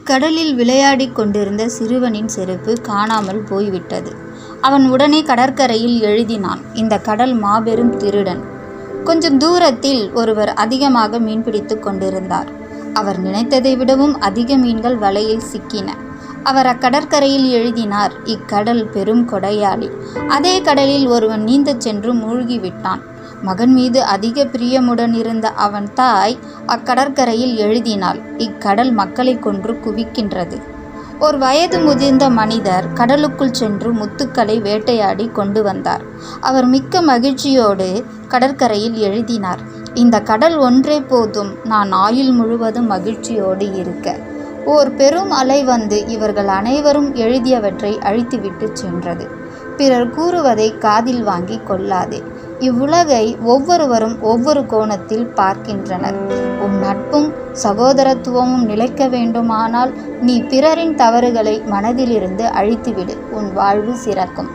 கடலில் விளையாடிக் கொண்டிருந்த சிறுவனின் செருப்பு காணாமல் போய்விட்டது. அவன் உடனே கடற்கரையில் எழுதினான், இந்த கடல் மாபெரும் திருடன். கொஞ்சம் தூரத்தில் ஒருவர் அதிகமாக மீன்பிடித்து கொண்டிருந்தார். அவர் நினைத்ததை விடவும் அதிக மீன்கள் வலையில் சிக்கின. அவர் அக்கடற்கரையில் எழுதினார், இக்கடல் பெரும் கொடையாளி. அதே கடலில் ஒருவன் நீந்தச் சென்று மூழ்கிவிட்டான். மகன் மீது அதிக பிரியமுடன் இருந்த அவன் தாய் அக்கடற்கரையில் எழுதினாள், இக்கடல் மக்களை கொன்று குவிக்கின்றது. ஒரு வயது முதிர்ந்த மனிதர் கடலுக்குள் சென்று முத்துக்களை வேட்டையாடி கொண்டு வந்தார். அவர் மிக்க மகிழ்ச்சியோடு கடற்கரையில் எழுதினார், இந்த கடல் ஒன்றே போதும் நான் ஆயுள் முழுவதும் மகிழ்ச்சியோடு இருக்க. ஓர் பெரும் அலை வந்து இவர்கள் அனைவரும் எழுதியவற்றை அழித்துவிட்டு சென்றது. பிறர் கூறுவதை காதில் வாங்கி கொள்ளாதே. இவ்வுலகை ஒவ்வொருவரும் ஒவ்வொரு கோணத்தில் பார்க்கின்றனர். உன் நட்பும் சகோதரத்துவமும் நிலைக்க வேண்டுமானால் நீ பிறரின் தவறுகளை மனதிலிருந்து அழித்துவிடு. உன் வாழ்வு சிறக்கும்.